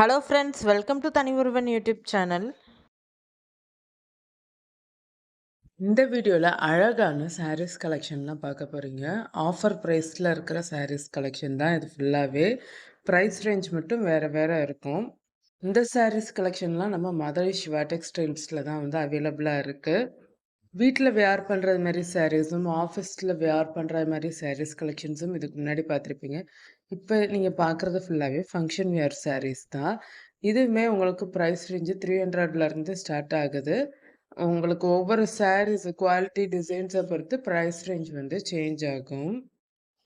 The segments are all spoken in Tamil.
ஹலோ ஃப்ரெண்ட்ஸ், வெல்கம் டு தனி ஒருவன் யூடியூப் சேனல். இந்த வீடியோவில் அழகான சாரீஸ் கலெக்ஷன்லாம் பார்க்க போகிறீங்க. ஆஃபர் ப்ரைஸில் இருக்கிற சாரீஸ் கலெக்ஷன் தான் இது ஃபுல்லாகவே. ப்ரைஸ் ரேஞ்ச் மட்டும் வேறு வேறு இருக்கும். இந்த சாரீஸ் கலெக்ஷன்லாம் நம்ம மதுரை சிவா டெக்ஸ்டைல்ஸில் தான் வந்து அவைலபிளாக இருக்குது. வீட்டில் வியர் பண்ணுறது மாதிரி சாரீஸும் ஆஃபீஸில் வியர் பண்ணுற மாதிரி சாரீஸ் கலெக்ஷன்ஸும் இதுக்கு முன்னாடி பார்த்துருப்பீங்க. இப்போ நீங்கள் பார்க்குறது ஃபுல்லாகவே ஃபங்க்ஷன் வியர் சாரீஸ் தான். இதுவுமே உங்களுக்கு ப்ரைஸ் ரேஞ்சு 300லேருந்து ஸ்டார்ட் ஆகுது. உங்களுக்கு ஒவ்வொரு சாரீஸ் குவாலிட்டி டிசைன்ஸை பொறுத்து ப்ரைஸ் ரேஞ்ச் வந்து சேஞ்ச் ஆகும்.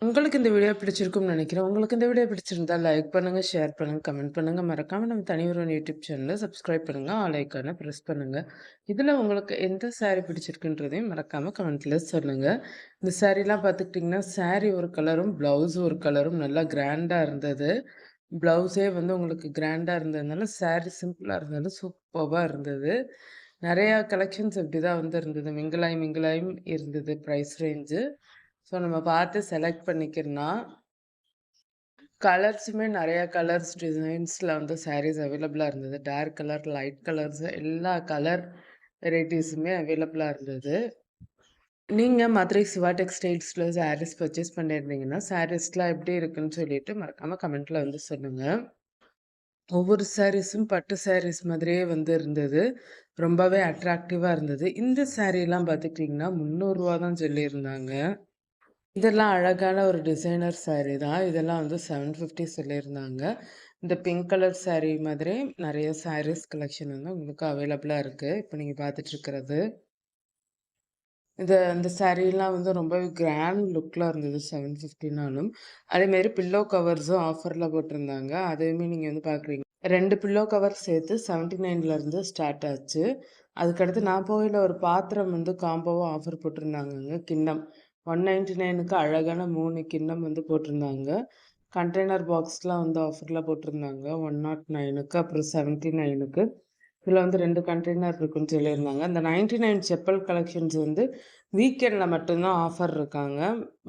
உங்களுக்கு இந்த வீடியோ பிடிச்சிருக்கும்னு நினைக்கிறேன். உங்களுக்கு இந்த வீடியோ பிடிச்சிருந்தா லைக் பண்ணுங்கள், ஷேர் பண்ணுங்கள், கமெண்ட் பண்ணுங்கள். மறக்காமல் நம்ம தனி ஒருவன் யூடியூப் சேனலை சப்ஸ்கிரைப் பண்ணுங்கள், ஆல் ஐக்கானை ப்ரெஸ் பண்ணுங்கள். இதில் உங்களுக்கு எந்த சாரீ பிடிச்சிருக்குன்றதையும் மறக்காமல் கமெண்ட்டில் சொல்லுங்கள். இந்த சாரீலாம் பார்த்துக்கிட்டிங்கன்னா சாரீ ஒரு கலரும் ப்ளவுஸ் ஒரு கலரும் நல்லா கிராண்டாக இருந்தது. ப்ளவுஸே வந்து உங்களுக்கு கிராண்டாக இருந்ததுனால சாரீ சிம்பிளாக இருந்தாலும் சூப்பராக இருந்தது. நிறையா கலெக்ஷன்ஸ் இப்படி தான் வந்து இருந்தது. மிங்கலாயும் இருந்தது ப்ரைஸ் ரேஞ்சு. ஸோ நம்ம பார்த்து செலக்ட் பண்ணிக்கிறனா கலர்ஸுமே நிறையா கலர்ஸ் டிசைன்ஸில் வந்து சாரீஸ் அவைலபிளாக இருந்தது. டார்க் கலர், லைட் கலர்ஸ் எல்லா கலர் வெரைட்டிஸுமே அவைலபிளாக இருந்தது. நீங்கள் மதுரை சிவா டெக்ஸ்டைல்ஸில் சாரீஸ் பர்ச்சேஸ் பண்ணியிருந்தீங்கன்னா சாரீஸ்லாம் எப்படி இருக்குன்னு சொல்லிட்டு மறக்காமல் கமெண்ட்டில் வந்து சொல்லுங்கள். ஒவ்வொரு சாரீஸும் பட்டு சாரீஸ் மாதிரியே வந்து இருந்தது. ரொம்பவே அட்ராக்டிவாக இருந்தது. இந்த சாரீலாம் பார்த்துக்கிட்டிங்கன்னா 300 தான் சொல்லியிருந்தாங்க. இதெல்லாம் அழகான ஒரு டிசைனர் சாரீ தான். இதெல்லாம் வந்து 750 சொல்லியிருந்தாங்க. இந்த பிங்க் கலர் சாரீ மாதிரி நிறைய சாரீஸ் கலெக்ஷன் வந்து உங்களுக்கு அவைலபிளாக இருக்குது. இப்போ நீங்கள் பார்த்துட்ருக்கிறது இந்த சாரீலாம் வந்து ரொம்பவே கிராண்ட் லுக்கில் இருந்தது 750னாலும். அதேமாரி பில்லோ கவர்ஸும் ஆஃபரில் போட்டிருந்தாங்க. அதையுமே நீங்கள் வந்து பார்க்குறீங்க. 2 பில்லோ கவர் சேர்த்து 79லேருந்து ஸ்டார்ட் ஆச்சு. அதுக்கடுத்து நான் போகையில் ஒரு பாத்திரம் வந்து காம்போவாக ஆஃபர் போட்டிருந்தாங்கங்க. கிண்ணம் 199க்கு அழகான 3 கிண்ணம் வந்து போட்டிருந்தாங்க. கண்டெய்னர் பாக்ஸ்லாம் வந்து ஆஃபரில் போட்டிருந்தாங்க 109க்கு, அப்புறம் 79க்கு. இதில் வந்து 2 கண்டெய்னர் இருக்குன்னு சொல்லியிருந்தாங்க. அந்த 99 செப்பல் கலெக்ஷன்ஸ் வந்து வீக்கெண்டில் மட்டும்தான் ஆஃபர் இருக்காங்க.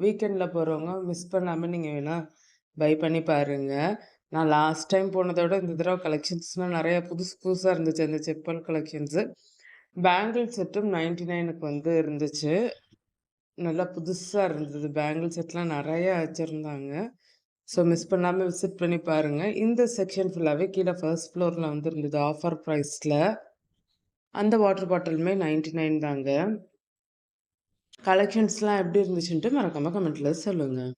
வீக்கெண்டில் போகிறவங்க மிஸ் பண்ணாமல் நீங்கள் வேணால் பை பண்ணி பாருங்கள். நான் லாஸ்ட் டைம் போனதை விட இந்த தடவை கலெக்ஷன்ஸ்லாம் நிறையா புதுசாக இருந்துச்சு. அந்த செப்பல் கலெக்ஷன்ஸு பேங்கிள் செட்டும் 99க்கு வந்து இருந்துச்சு. நல்லா புதுசாக இருந்தது. பேங்கிள் செட்லாம் நிறையா வச்சுருந்தாங்க. ஸோ மிஸ் பண்ணாமல் விசிட் பண்ணி பாருங்கள். இந்த செக்ஷன் ஃபுல்லாகவே கீழே ஃபர்ஸ்ட் ஃப்ளோரில் வந்து இருந்தது ஆஃபர் ப்ரைஸில். அந்த வாட்டர் பாட்டிலுமே 99 தாங்க. கலெக்ஷன்ஸ்லாம் எப்படி இருந்துச்சுன்ட்டு மறக்காமல் கமெண்ட்டில் சொல்லுங்கள்.